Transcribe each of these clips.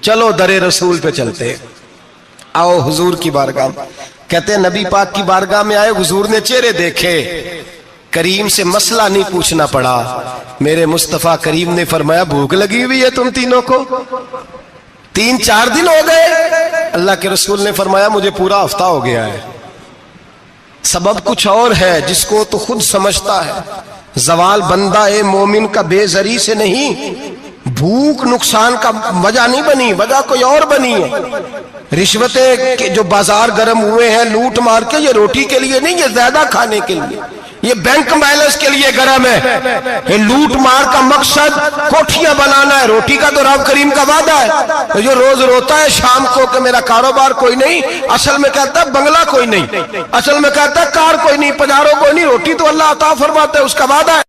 چلو در رسول پہ چلتے، آؤ حضور کی بارگاہ میں۔ کہتے ہیں نبی پاک کی بارگاہ میں آئے، حضور نے چہرے دیکھے، کریم سے مسئلہ نہیں پوچھنا پڑا۔ میرے مصطفیٰ کریم نے فرمایا بھوک لگی ہوئی ہے تم تینوں کو؟ 3-4 دن ہو گئے؟ اللہ کے رسول نے فرمایا مجھے پورا ہفتہ ہو گیا ہے۔ سبب کچھ اور ہے جس کو تو خود سمجھتا ہے۔ زوال بندہ مومن کا بے زری سے نہیں، بھوک نقصان کا وجہ نہیں بنی، وجہ کوئی اور بنی ہے۔ رشوتیں جو بازار گرم ہوئے ہیں لوٹ مار کے، یہ روٹی کے لیے نہیں، یہ زیادہ کھانے کے لیے، یہ بینک بیلنس کے لیے گرم ہے۔ یہ لوٹ مار کا مقصد کوٹھیاں بنانا ہے، روٹی کا تو رب کریم کا وعدہ ہے۔ جو روز روتا ہے شام کو کہ میرا کاروبار کوئی نہیں، اصل میں کہتا ہے بنگلہ کوئی نہیں، اصل میں کہتا ہے کار کوئی نہیں، پجارو کوئی نہیں، روٹی تو اللہ عطا فرماتا ہے، اس کا وعدہ ہے۔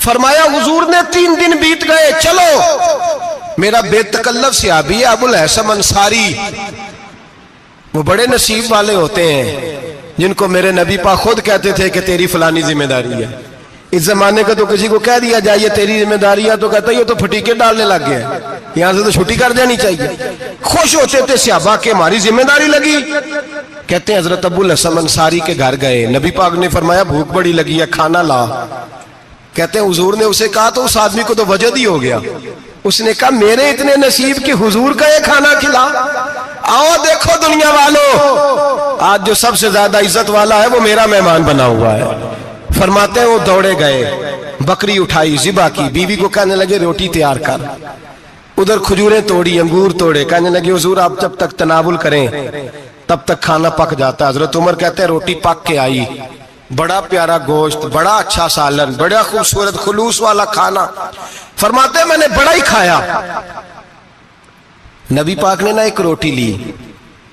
فرمایا حضور نے 3 دن بیت گئے، چلو۔ میرا بے تکلف صحابی ہے ابو الحسن انصاری، وہ بڑے نصیب والے ہوتے ہیں جن کو میرے نبی پاک خود کہتے تھے کہ تیری فلانی ذمہ داری ہے۔ اس زمانے کا تو کسی کو کہہ دیا جائے یہ تیری ذمہ داری ہے تو کہتا ہے یہ تو پھٹیکے ڈالنے لگ گیا ہے، یہاں سے تو چھٹی کر دینی چاہیے۔ خوش ہوتے تھے صحابہ کہ ہماری ذمہ داری لگی۔ کہتے ہیں حضرت ابو الحسن انصاری کے گھر گئے، نبی پاک نے فرمایا بھوک بڑی لگی ہے، کھانا لا۔ کہتے ہیں حضور نے اسے کہا تو اس آدمی کو تو وجد ہی ہو گیا، اس نے کہا میرے اتنے نصیب کہ حضور کا یہ کھانا کھلا۔ آؤ دیکھو دنیا والوں، آج جو سب سے زیادہ عزت والا ہے وہ میرا مہمان بنا ہوا ہے۔ فرماتے ہیں وہ دوڑے گئے، بکری اٹھائی، ذبح کی، بیوی کو کہنے لگے روٹی تیار کر، ادھر کھجوریں توڑی، انگور توڑے، کہنے لگے حضور آپ جب تک تناول کریں تب تک کھانا پک جاتا ہے۔ حضرت عمر کہتے ہیں روٹی پک کے آئی، بڑا پیارا گوشت، بڑا اچھا سالن، بڑا خوبصورت خلوص والا کھانا۔ فرماتے ہیں میں نے بڑا ہی کھایا۔ نبی پاک نے نہ ایک روٹی لی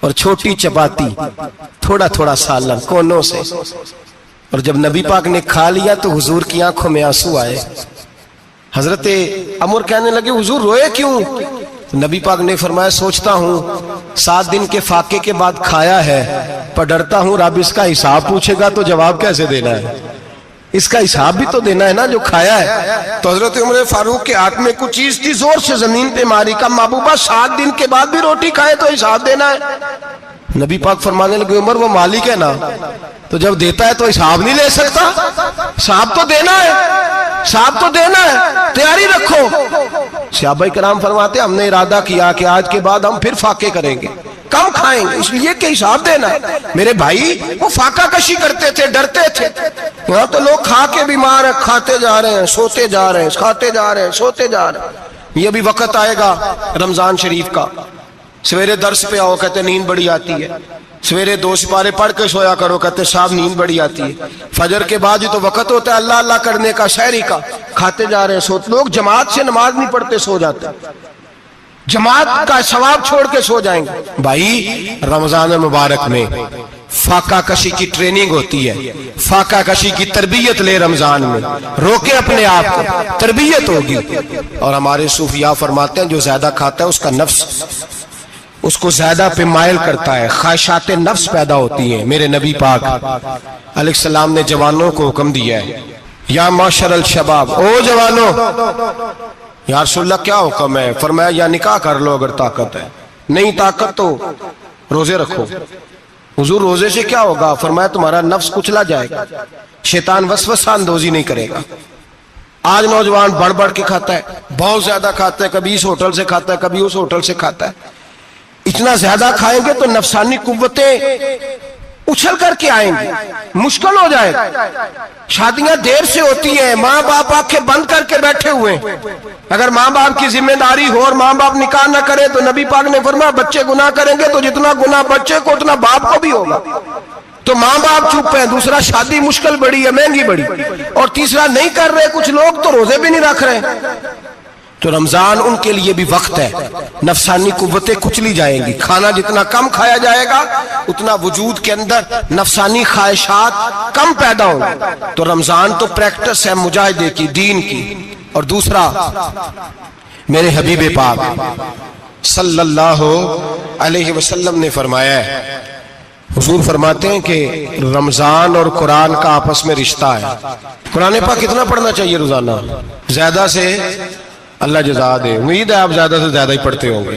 اور چھوٹی چپاتی، تھوڑا تھوڑا سالن کونوں سے، اور جب نبی پاک نے کھا لیا تو حضور کی آنکھوں میں آنسو آئے۔ حضرت عمر کہنے لگے حضور روئے کیوں؟ نبی پاک نے فرمایا سوچتا ہوں 7 دن کے فاقے کے بعد کھایا ہے، پر ڈرتا ہوں رب اس کا حساب پوچھے گا تو جواب کیسے دینا ہے، اس کا حساب بھی تو دینا ہے نا جو کھایا ہے۔ تو حضرت عمر فاروق کے ہاتھ میں کچھ چیز تھی، زور سے زمین پہ ماری، کا محبوبہ 7 دن کے بعد بھی روٹی کھائے تو حساب دینا ہے۔ نبی پاک فرمانے لگے عمر وہ مالک ہے نا، تو جب دیتا ہے تو حساب نہیں لے سکتا، حساب تو دینا ہے، حساب تو دینا ہے، تیاری رکھو۔ صحابہ کرام فرماتے ہم نے ارادہ کیا کہ آج کے بعد ہم پھر فاقے کریں گے، کم کھائیں گے، اس لیے کہ حساب دینا ہے۔ میرے بھائی وہ فاقہ کشی کرتے تھے، ڈرتے تھے۔ یہاں تو لوگ کھا کے بیمار ہیں، کھاتے جا رہے ہیں، سوتے جا رہے ہیں، کھاتے جا رہے ہیں، سوتے جا رہے ہیں۔ یہ بھی وقت آئے گا رمضان شریف کا، سویرے درس پہ آؤ کہتے نیند بڑی آتی ہے، سویرے 2 سپارے پڑھ کے سویا کرو کہتے صاحب نیند بڑی آتی ہے، فجر کے بعد ہی تو وقت ہوتا ہے اللہ اللہ کرنے کا، سحری کا، کھاتے جا رہے ہیں، سوتے۔ لوگ جماعت سے نماز نہیں پڑھتے سو جاتے، جماعت کا ثواب چھوڑ کے سو جائیں گے۔ بھائی رمضان مبارک میں فاقہ کشی کی ٹریننگ ہوتی ہے، فاقہ کشی کی تربیت لے، رمضان میں روکے اپنے آپ کو، تربیت ہوگی۔ اور ہمارے صوفیاء فرماتے ہیں جو زیادہ کھاتا ہے اس کا نفس اس کو زیادہ پہ مائل کرتا ہے، خواہشات نفس پیدا ہوتی ہیں۔ میرے نبی پاک علیہ السلام نے جوانوں کو حکم دیا ہے یا معاشر الشباب، او جوانوں، یا رسول اللہ کیا حکم ہے؟ فرمایا یا نکاح کر لو اگر طاقت ہے، نہیں طاقت تو روزے رکھو۔ حضور روزے سے کیا ہوگا؟ فرمایا تمہارا نفس کچلا جائے گا، شیطان وسوسہ اندوزی نہیں کرے گا۔ آج نوجوان بڑھ بڑھ کے کھاتا ہے، بہت زیادہ کھاتا ہے، کبھی اس ہوٹل سے کھاتا ہے، کبھی اس ہوٹل سے کھاتا ہے۔ اتنا زیادہ کھائیں گے تو نفسانی قوتیں اچھل کر کے آئیں گے، مشکل ہو جائے گا۔ شادیاں دیر سے ہوتی ہیں، ماں باپ آنکھیں بند کر کے بیٹھے ہوئے ہیں۔ اگر ماں باپ کی ذمہ داری ہو اور ماں باپ نکاح نہ کرے تو نبی پاک نے فرمایا بچے گناہ کریں گے تو جتنا گناہ بچے کو اتنا باپ کو بھی ہوگا۔ تو ماں باپ چپ ہیں، دوسرا شادی مشکل بڑی ہے، مہنگی بڑی، اور تیسرا نہیں کر رہے کچھ لوگ تو روزے بھی نہیں رکھ رہے۔ تو رمضان ان کے لیے بھی وقت ہے، نفسانی قوتیں کچلی جائیں گی، کھانا جتنا کم کھایا جائے گا اتنا وجود کے اندر نفسانی خواہشات کم پیدا ہوں گی۔ تو رمضان تو پریکٹس ہے مجاہدے کی، دین کی۔ اور دوسرا میرے حبیب پاک صلی اللہ علیہ وسلم نے فرمایا ہے، حضور فرماتے ہیں کہ رمضان اور قرآن کا آپس میں رشتہ ہے۔ قرآن پاک کتنا پڑھنا چاہیے روزانہ؟ زیادہ سے اللہ جزا دے، امید ہے آپ زیادہ سے زیادہ ہی پڑھتے ہوں گے۔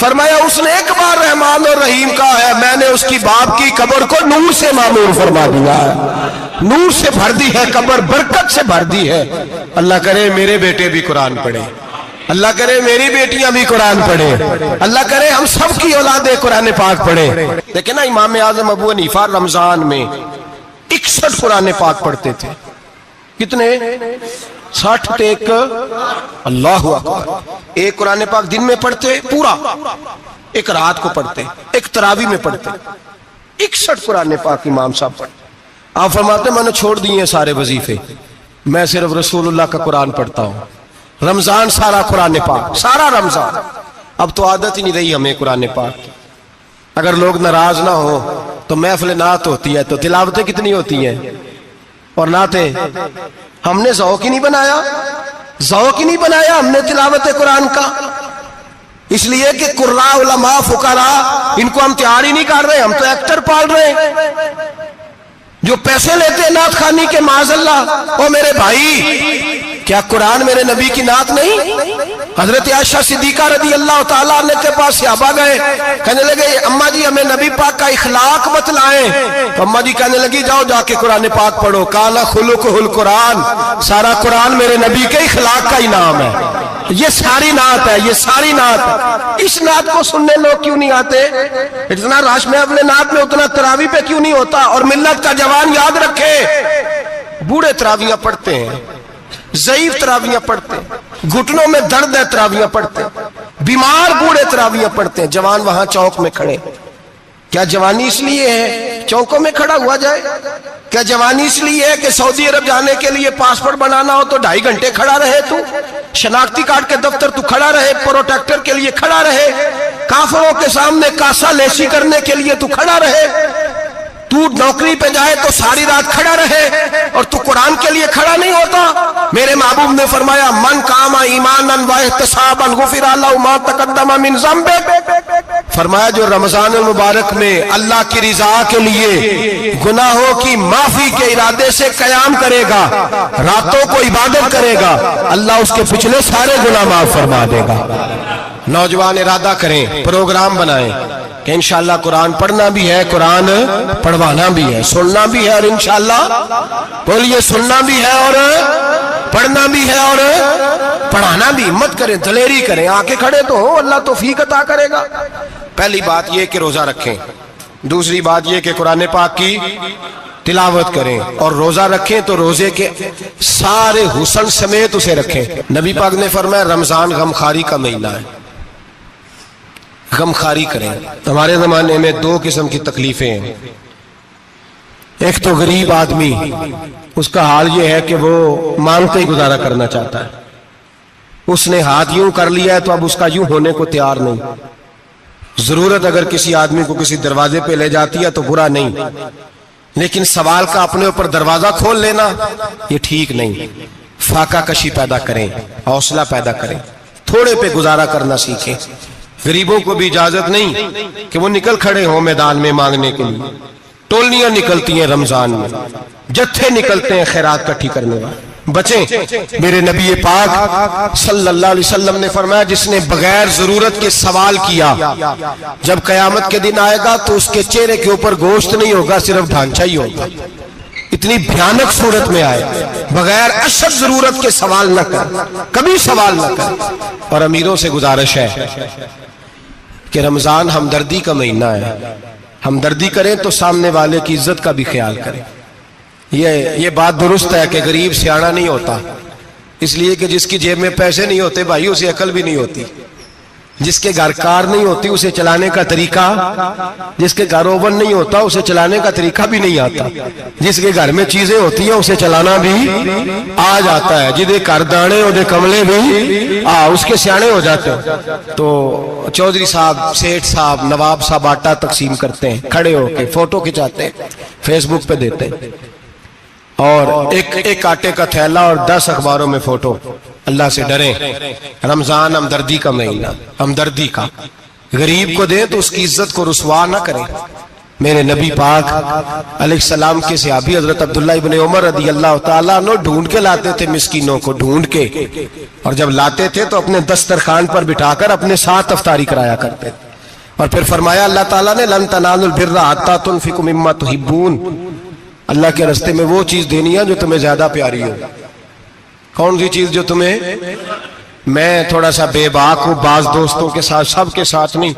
فرمایا اس نے ایک بار رحمان اور رحیم کہا ہے، میں نے اس کی باپ کی قبر کو نور سے معمور فرما دیا ہے، نور سے بھر دی ہے قبر، برکت سے بھر دی ہے۔ اللہ کرے میرے بیٹے بھی قرآن پڑھے، اللہ کرے میری بیٹیاں بھی قرآن پڑھیں، اللہ کرے ہم سب کی اولادیں قرآن پاک پڑھیں۔ دیکھیں نا امام اعظم ابو حنیفہ رمضان میں 61 قرآن پاک پڑھتے تھے۔ کتنے؟ 60 تے ایک، اللہ اکبر۔ ایک قرآن پاک دن میں پڑھتے پورا، ایک رات کو پڑھتے، ایک تراویح میں پڑھتے۔ 61 قرآن پاک امام صاحب پڑھتے۔ آپ فرماتے میں نے چھوڑ دیے سارے وظیفے، میں صرف رسول اللہ کا قرآن پڑھتا ہوں۔ رمضان سارا قرآن پاک، سارا رمضان۔ اب تو عادت ہی نہیں رہی ہمیں قرآن پاک کی۔ اگر لوگ ناراض نہ ہو تو محفل نعت ہوتی ہے تو تلاوتیں کتنی ہوتی ہیں، اور نعتیں ہم نے ذوق ہی نہیں بنایا، ذوق ہی نہیں بنایا ہم نے تلاوت قرآن کا، اس لیے کہ قراء علماء فقراء ان کو ہم تیار ہی نہیں کر رہے، ہم تو ایکٹر پال رہے ہیں جو پیسے لیتے ہیں نعت خوانی کے، معاذ اللہ۔ او میرے بھائی، کیا قرآن میرے نبی کی نعت نہیں؟ حضرت عائشہ صدیقہ رضی اللہ تعالیٰ عنہ کے پاس صحابہ گئے، کہنے لگے اماں جی ہمیں نبی پاک کا اخلاق بتلائیں، تو اماں جی کہنے لگی جاؤ جا کے قرآن پاک پڑھو، کان خلقہ القرآن، سارا قرآن میرے نبی کے اخلاق کا ہی نام ہے، یہ ساری نعت ہے، یہ ساری نعت ہے۔ اس نعت کو سننے لوگ کیوں نہیں آتے؟ اتنا راش میں اپنے نعت میں اتنا تراویح پہ کیوں نہیں ہوتا؟ اور ملت کا جوان یاد رکھے، بوڑھے تراویحاں پڑھتے ہیں، ضعیف تراویحاں پڑھتے ہیں، گھٹنوں میں درد ہے تراویحاں پڑھتے ہیں، بیمار بوڑھے تراویحاں پڑھتے ہیں، جوان وہاں چوک میں کھڑے۔ کیا جوانی اس لیے ہے چوکوں میں کھڑا ہوا جائے؟ کیا جوانی اس لیے ہے کہ سعودی عرب جانے کے لیے پاسپورٹ بنانا ہو تو 2.5 گھنٹے کھڑا رہے تو؟ شناختی کارڈ کے دفتر تو کھڑا رہے، پروٹیکٹر کے لیے کھڑا رہے، کافروں کے سامنے کاسا لیسی کرنے کے لیے تو کھڑا رہے، تو نوکری پہ جائے تو ساری رات کھڑا رہے، اور تو قرآن کے لیے کھڑا نہیں ہوتا؟ میرے محبوب نے فرمایا من قام ایمانا واحتسابا غفر له ما تقدم من ذنبه، فرمایا جو رمضان المبارک میں اللہ کی رضا کے لیے گناہوں کی معافی کے ارادے سے قیام کرے گا، راتوں کو عبادت کرے گا، اللہ اس کے پچھلے سارے گناہ معاف فرما دے گا۔ نوجوان ارادہ کریں، پروگرام بنائیں کہ انشاءاللہ قرآن پڑھنا بھی ہے، قرآن پڑھوانا بھی ہے، سننا بھی ہے، اور انشاءاللہ بولیے سننا بھی ہے اور پڑھنا بھی ہے اور پڑھانا بھی۔ ہمت کریں، دلیری کریں، آکے کھڑے تو ہو، اللہ توفیق عطا کرے گا۔ پہلی بات یہ کہ روزہ رکھیں، دوسری بات یہ کہ قرآن پاک کی تلاوت کریں، اور روزہ رکھیں تو روزے کے سارے حسن سمیت اسے رکھیں۔ نبی پاک نے فرمایا رمضان غمخواری کا مہینہ ہے، غمخواری کریں۔ ہمارے زمانے میں 2 قسم کی تکلیفیں ہیں، ایک تو غریب آدمی، اس کا حال یہ ہے کہ وہ مانگتے ہی گزارا کرنا چاہتا ہے، اس نے ہاتھ یوں کر لیا ہے تو اب اس کا یوں ہونے کو تیار نہیں۔ ضرورت اگر کسی آدمی کو کسی دروازے پہ لے جاتی ہے تو برا نہیں، لیکن سوال کا اپنے اوپر دروازہ کھول لینا یہ ٹھیک نہیں۔ فاقہ کشی پیدا کریں، حوصلہ پیدا کریں، تھوڑے پہ گزارا کرنا سیکھیں۔ غریبوں کو بھی اجازت نہیں کہ وہ نکل کھڑے ہوں میدان میں مانگنے کے لیے، ٹولیاں نکلتی ہیں رمضان میں، جتھے نکلتے ہیں خیرات کٹھی کرنے والے۔ بچیں، میرے نبی پاک صلی اللہ علیہ وسلم نے فرمایا جس نے بغیر ضرورت کے سوال کیا، جب قیامت کے دن آئے گا تو اس کے چہرے کے اوپر گوشت نہیں ہوگا، صرف ڈھانچہ ہی ہوگا۔ اتنی بھیانک صورت میں آئے، بغیر اشد ضرورت کے سوال نہ کر، کبھی سوال نہ کر۔ اور امیروں سے گزارش ہے کہ رمضان ہمدردی کا مہینہ ہے، ہمدردی کریں تو سامنے والے کی عزت کا بھی خیال کریں۔ یہ بات درست ہے کہ غریب سیاڑا نہیں ہوتا، اس لیے کہ جس کی جیب میں پیسے نہیں ہوتے بھائی اسے عقل بھی نہیں ہوتی، جس کے گھر کار نہیں ہوتی اسے چلانے کا طریقہ، جس کے گھر اوون نہیں ہوتا اسے چلانے کا طریقہ بھی نہیں آتا، جس کے گھر میں چیزیں ہوتی ہیں اسے چلانا بھی آ جاتا ہے، جدے کر دانے اودے کملے بھی اس کے سیانے ہو جاتے ہیں۔ تو چودھری صاحب، سیٹھ صاحب، نواب صاحب آٹا تقسیم کرتے ہیں، کھڑے ہو کے فوٹو کھچاتے ہیں، فیس بک پہ دیتے ہیں، اور ایک آٹے کا تھیلا اور 10 اخباروں میں فوٹو۔ اللہ سے ڈریں، رمضان ہمدردی کا مہینہ، ہمدردی کا۔ غریب کو دیں تو اس کی عزت کو رسوا نہ کریں، میرے نبی پاک علیہ السلام کے صحابی حضرت عبداللہ ابن عمر رضی اللہ تعالیٰ عنہ ڈھونڈ کے لاتے تھے مسکینوں کو، ڈھونڈ کے، اور جب لاتے تھے تو اپنے دسترخوان پر بٹھا کر اپنے ساتھ افطاری کرایا کرتے تھے. اور پھر فرمایا اللہ تعالیٰ نے لن تنالوا البر حتی تنفقوا مما تحبون، اللہ کے راستے میں وہ چیز دینی ہے جو تمہیں زیادہ پیاری ہو. کون سی چیز جو تمہیں؟ میں تھوڑا سا بے باک ہوں، بعض دوستوں کے ساتھ، سب کے ساتھ نہیں.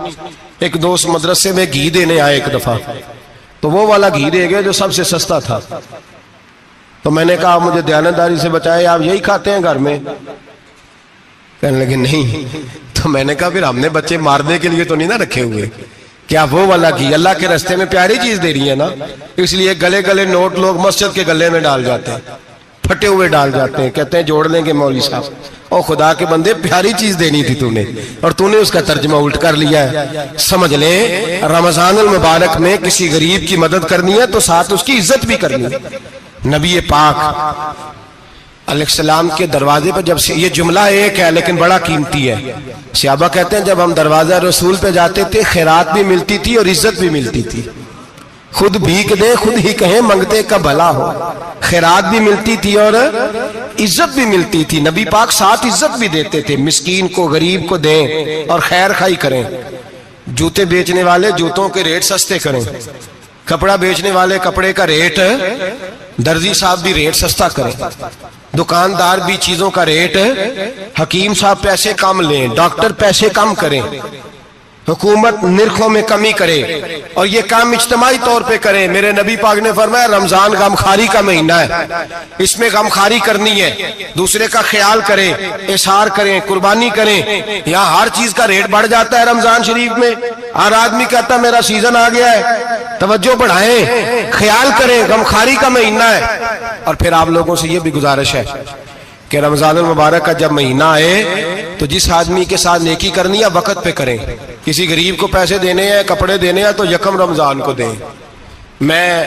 ایک دوست مدرسے میں گھی دینے آئے ایک دفعہ، تو وہ والا گھی دے گئے جو سب سے سستا تھا. تو میں نے کہا مجھے دیانتداری سے بچائے، آپ یہی کھاتے ہیں گھر میں؟ کہنے لگے نہیں. تو میں نے کہا پھر ہم نے بچے مارنے کے لیے تو نہیں نہ رکھے ہوئے، کیا وہ والا گھی اللہ کے راستے میں پیاری چیز دے رہی ہے نا، اس لیے گلے گلے نوٹ لوگ مسجد کے گلے میں ڈال جاتے ہیں، پھٹے ہوئے ڈال جاتے ہیں، کہتے ہیں جوڑ لیں گے مولوی صاحب. او خدا کے بندے، پیاری چیز دینی تھی تو نے، اور تو نے اس کا ترجمہ الٹ کر لیا ہے. سمجھ لیں رمضان المبارک میں کسی غریب کی مدد کرنی ہے تو ساتھ اس کی عزت بھی کرنی ہے. نبی پاک علیہ السلام کے دروازے پر جب یہ جملہ ایک ہے لیکن بڑا قیمتی ہے. صحابہ کہتے ہیں جب ہم دروازہ رسول پہ جاتے تھے خیرات بھی ملتی تھی اور عزت بھی ملتی تھی. خود بھیک دیں خود ہی کہیں منگتے کا بھلا ہو، خیرات بھی ملتی تھی اور عزت بھی ملتی تھی. نبی پاک ساتھ عزت بھی دیتے تھے، مسکین کو غریب کو دیں اور خیر خائی کریں. جوتے بیچنے والے جوتوں کے ریٹ سستے کریں، کپڑا بیچنے والے کپڑے کا ریٹ، درزی صاحب بھی ریٹ سستا کریں، دکاندار بھی چیزوں کا ریٹ، حکیم صاحب پیسے کم لیں، ڈاکٹر پیسے کم کریں، حکومت نرخوں میں کمی کرے، اور یہ کام اجتماعی طور پہ کریں. میرے نبی پاک نے فرمایا رمضان غمخواری کا مہینہ ہے، اس میں غمخواری کرنی ہے، دوسرے کا خیال کریں، احسار کریں، قربانی کریں. یہاں ہر چیز کا ریٹ بڑھ جاتا ہے رمضان شریف میں. ہر آدمی کہتا ہے میرا سیزن آ گیا ہے، توجہ بڑھائیں، خیال کریں، غمخواری کا مہینہ ہے. اور پھر آپ لوگوں سے یہ بھی گزارش ہے کہ رمضان المبارک کا جب مہینہ آئے تو جس آدمی کے ساتھ نیکی کرنی ہے وقت پہ کریں. کسی غریب کو پیسے دینے ہیں، کپڑے دینے ہیں تو یکم رمضان کو دیں. میں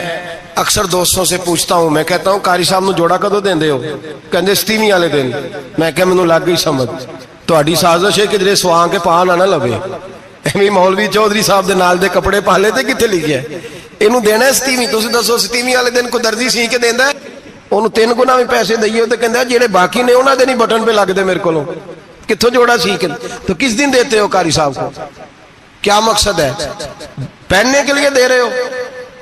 اکثر دوستوں سے پوچھتا ہوں، میں کہتا ہوں قاری صاحب نو جوڑا کدو دیندے ہو؟ کہندے 27ویں والے دن. میں کہ مینوں لگ گئی سمجھ، تہاڈی سازش ہے کہ سواں کے پا نہ لوے. ایویں مولوی چودھری صاحب دے نال دے کپڑے پا لے تے کتے لکھیا ہے اینوں دینا ہے 27ویں. تسی دسو 27ویں والے دن کو درزی سی کے دیندا ہے، انہوں 3 گنا بھی پیسے دئیے تو کہندے جڑے باقی نے انہاں دے نہیں بٹن پہ لگ دے میرے کولوں. کتھوں جوڑا سی کے تو کس دن دیتے ہو قاری صاحب کو؟ کیا مقصد ہے؟ پہننے کے لیے دے رہے ہو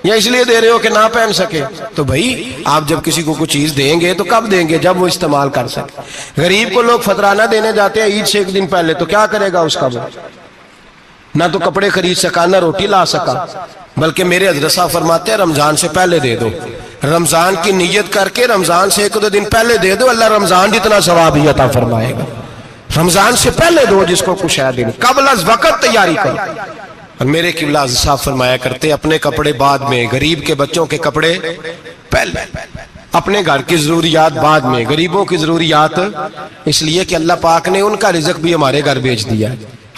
یا اس لیے دے رہے ہو کہ نہ پہن سکے؟ تو بھائی آپ جب کسی کو کچھ چیز دیں گے تو کب دیں گے؟ جب وہ استعمال کر سکے. غریب کو لوگ فطرانہ دینے جاتے ہیں عید سے 1 دن پہلے، تو کیا کرے گا اس کا؟ وہ نہ تو کپڑے خرید سکا نہ روٹی لا سکا. بلکہ میرے حضرت صاحب فرماتے ہیں رمضان سے پہلے دے دو، رمضان کی نیت کر کے رمضان سے 1-2 دن پہلے دے دو، اللہ رمضان جتنا ثواب ہی عطا فرمائے گا. رمضان سے پہلے دو جس کو کچھ ہے دن، قبل از وقت تیاری کرو. اور میرے قبلہ حضرت صاحب فرمایا کرتے اپنے کپڑے بعد میں، غریب کے بچوں کے کپڑے پہلے، اپنے گھر کی ضروریات بعد میں، غریبوں کی ضروریات. اس لیے کہ اللہ پاک نے ان کا رزق بھی ہمارے گھر بھیج دیا.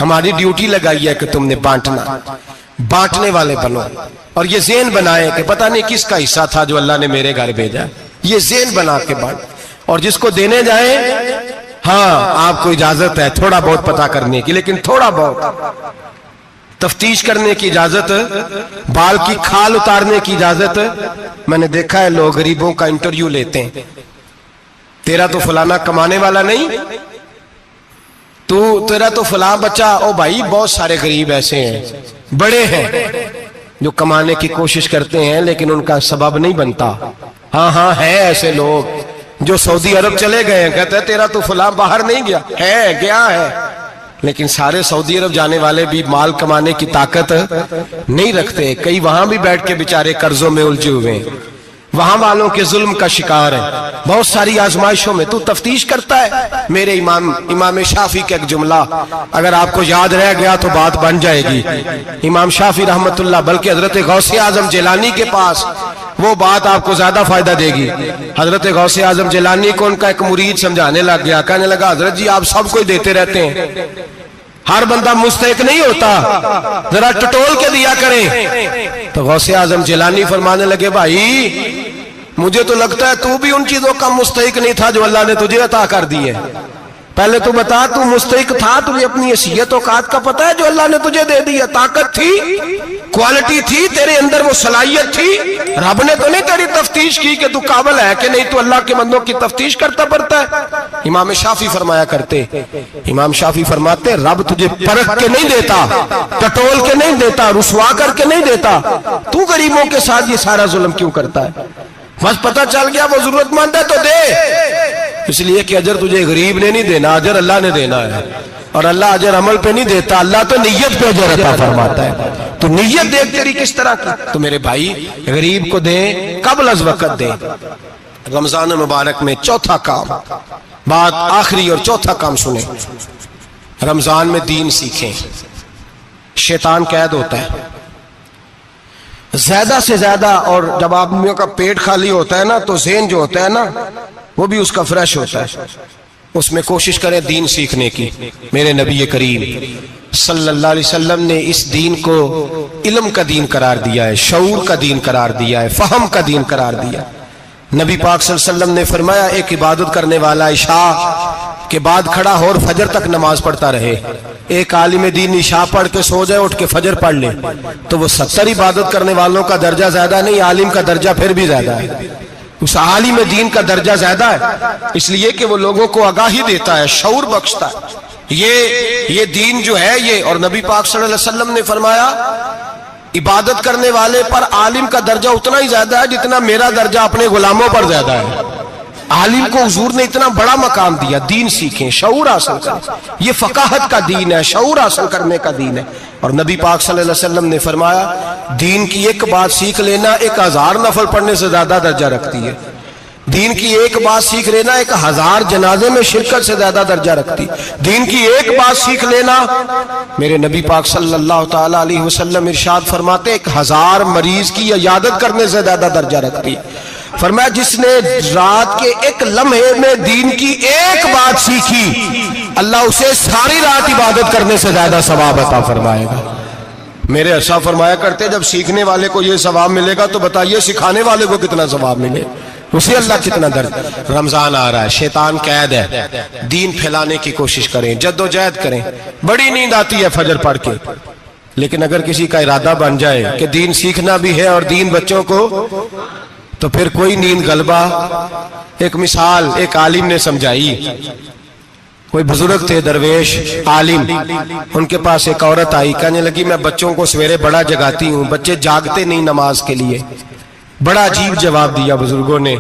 ہماری ڈیوٹی لگائی ہے کہ تم نے بانٹنا، بانٹنے والے بنو. اور یہ ذہن بنائے کہ پتہ نہیں کس کا حصہ تھا جو اللہ نے میرے گھر بھیجا. یہ ذہن بنا کے بانٹ. اور جس کو دینے جائیں، ہاں آپ کو اجازت ہے تھوڑا بہت پتہ کرنے کی، لیکن تھوڑا بہت تفتیش کرنے کی اجازت، بال کی کھال اتارنے کی اجازت. میں نے دیکھا ہے لوگ غریبوں کا انٹرویو لیتے ہیں، تیرا تو فلانا کمانے والا نہیں، تیرا تو فلاں بچہ. او بھائی بہت سارے غریب ایسے ہیں، بڑے ہیں جو کمانے کی کوشش کرتے ہیں لیکن ان کا سبب نہیں بنتا. ہاں ہے ایسے لوگ جو سعودی عرب چلے گئے ہیں، کہتے ہیں تیرا تو فلاں باہر نہیں گیا ہے، لیکن سارے سعودی عرب جانے والے بھی مال کمانے کی طاقت نہیں رکھتے. کئی وہاں بھی بیٹھ کے بیچارے قرضوں میں الجھے ہوئے ہیں، وہاں والوں کے ظلم کا شکار ہے. بہت ساری آزمائشوں میں تو تفتیش کرتا ہے. میرے امام شافعی کا ایک جملہ اگر آپ کو یاد رہ گیا تو بات بن جائے گی. امام شافعی رحمت اللہ، بلکہ حضرت غوث اعظم جیلانی کے پاس وہ بات آپ کو زیادہ فائدہ دے گی. حضرت غوث اعظم جیلانی کو ان کا ایک مرید سمجھانے لگ گیا، کہنے لگا حضرت جی آپ سب کو دیتے رہتے ہیں، ہر بندہ مستحق نہیں ہوتا، ذرا ٹٹول کے دیا کریں. تو غوث اعظم جیلانی فرمانے لگے بھائی مجھے تو لگتا ہے تو بھی ان چیزوں کا مستحق نہیں تھا جو اللہ نے تجھے عطا کر دی ہے. پہلے تو بتا تو مستحق تھا، تجھے اپنی حیثیت اوقات کا پتہ ہے جو اللہ نے تجھے دے دیا؟ طاقت تھی، کوالٹی تھی، تیرے اندر وہ صلاحیت تھی؟ رب نے تو نہیں تیری تفتیش کی کہ تو قابل ہے کہ نہیں، تو اللہ کے بندوں کی تفتیش کرتا پڑتا ہے؟ امام شافعی فرمایا کرتے، امام شافعی فرماتے رب تجھے پرکھ کے نہیں دیتا، ٹٹول کے نہیں دیتا، رسوا کر کے نہیں دیتا، تو غریبوں کے ساتھ یہ سارا ظلم کیوں کرتا ہے؟ بس پتہ چل گیا وہ ضرورت مند ہے تو دے، اس لیے کہ اجر تجھے غریب نے نہیں دینا، اجر اللہ نے دینا ہے، اور اللہ اجر عمل پہ نہیں دیتا، اللہ تو نیت پہ اجر عطا فرماتا ہے۔ تو نیت دیکھ تیری کس طرح کی۔ تو میرے بھائی غریب کو دیں، قبل از وقت دیں۔ رمضان مبارک میں چوتھا کام، بات آخری اور چوتھا کام سنیں، رمضان میں دین سیکھیں۔ شیطان قید ہوتا ہے زیادہ سے زیادہ، اور جب آدمیوں کا پیٹ خالی ہوتا ہے نا تو ذہن جو ہوتا ہے نا وہ بھی اس کا فریش ہوتا ہے، اس میں کوشش کریں دین سیکھنے کی۔ میرے نبی کریم صلی اللہ علیہ وسلم نے اس دین کو علم کا دین قرار دیا ہے، شعور کا دین قرار دیا ہے، فہم کا دین قرار دیا ہے۔ نبی پاک صلی اللہ علیہ وسلم نے فرمایا ایک عبادت کرنے والا عشاء کے بعد کھڑا ہو اور فجر تک نماز پڑھتا رہے، ایک عالم دین عشاء پڑھ کے سو جائے، اٹھ کے فجر پڑھ لے، تو وہ 70 عبادت کرنے والوں کا درجہ زیادہ نہیں، عالم کا درجہ پھر بھی زیادہ ہے، اس عالم دین کا درجہ زیادہ ہے، اس لیے کہ وہ لوگوں کو آگاہی دیتا ہے، شعور بخشتا ہے۔ یہ دین جو ہے یہ، اور نبی پاک صلی اللہ علیہ وسلم نے فرمایا عبادت کرنے والے پر عالم کا درجہ اتنا ہی زیادہ ہے جتنا میرا درجہ اپنے غلاموں پر زیادہ ہے۔ عالم کو حضور نے اتنا بڑا مقام دیا۔ دین سیکھیں، شعور حاصل کریں، یہ فقاہت کا دین ہے، شعور حاصل کرنے کا دین ہے۔ اور نبی پاک صلی اللہ علیہ وسلم نے فرمایا دین کی ایک بات سیکھ لینا 1000 نفل پڑھنے سے زیادہ درجہ رکھتی ہے، دین کی ایک بات سیکھ لینا 1000 جنازے میں شرکت سے زیادہ درجہ رکھتی، دین کی ایک بات سیکھ لینا، میرے نبی پاک صلی اللہ تعالی علیہ وسلم ارشاد فرماتے 1000 مریض کی عیادت کرنے سے زیادہ درجہ رکھتی۔ فرمایا جس نے رات کے ایک لمحے میں دین کی ایک بات سیکھی، اللہ اسے ساری رات عبادت کرنے سے زیادہ ثواب عطا فرمائے گا۔ میرے ایسا فرمایا کرتے جب سیکھنے والے کو یہ ثواب ملے گا تو بتائیے سکھانے والے کو کتنا ثواب ملے، اسے اللہ کتنا درد۔ رمضان آ رہا ہے، شیطان قید ہے، دین پھیلانے کی کوشش کریں، جد و جہد کریں۔ بڑی نیند آتی ہے فجر پڑھ کے، لیکن اگر کسی کا ارادہ بن جائے کہ دین سیکھنا بھی ہے اور دین بچوں کو، تو پھر کوئی نیند غلبہ۔ ایک مثال ایک عالم نے سمجھائی، کوئی بزرگ تھے درویش عالم، ان کے پاس ایک عورت آئی، کہنے لگی میں بچوں کو سویرے بڑا جگاتی ہوں، بچے جاگتے نہیں نماز کے لیے۔ بڑا عجیب جواب دیا بزرگوں نے،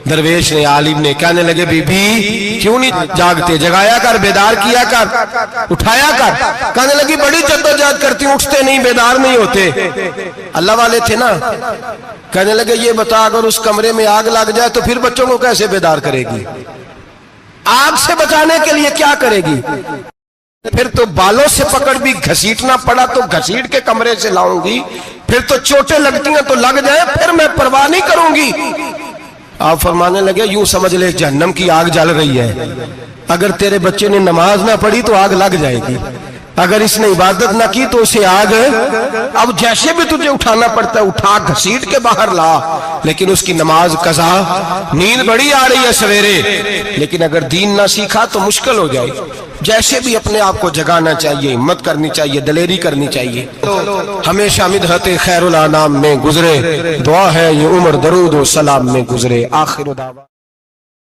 درویش نے، عالم نے، کہنے لگے بی بی کیوں نہیں جاگتے، جگایا کر، بیدار کیا کر، اٹھایا کر۔ کہنے لگی بڑی جدوجہد کرتی ہوں، اٹھتے نہیں، بیدار نہیں ہوتے۔ اللہ والے تھے نا۔ کہنے لگے یہ بتا اگر اس کمرے میں آگ لگ جائے تو پھر بچوں کو کیسے بیدار کرے گی؟ آگ سے بچانے کے لیے کیا کرے گی؟ پھر تو بالوں سے پکڑ بھی گھسیٹنا پڑا تو گھسیٹ کے کمرے سے لاؤں گی، پھر تو چوٹیں لگتی ہیں تو لگ جائیں، پھر میں پرواہ نہیں کروں گی۔ آپ فرمانے لگے یوں سمجھ لے جہنم کی آگ جل رہی ہے، اگر تیرے بچے نے نماز نہ پڑھی تو آگ لگ جائے گی، اگر اس نے عبادت نہ کی تو اسے آگ، اب جیسے بھی تجھے اٹھانا پڑتا ہے اٹھا گھسیٹ کے باہر لا، لیکن اس کی نماز قضا۔ نیند بڑی آ رہی ہے سویرے، لیکن اگر دین نہ سیکھا تو مشکل ہو جائے۔ جیسے بھی اپنے آپ کو جگانا چاہیے، ہمت کرنی چاہیے، دلیری کرنی چاہیے۔ ہمیشہ مدحت خیر الانام میں گزرے، دعا ہے یہ عمر درود و سلام میں گزرے۔ آخر دعوا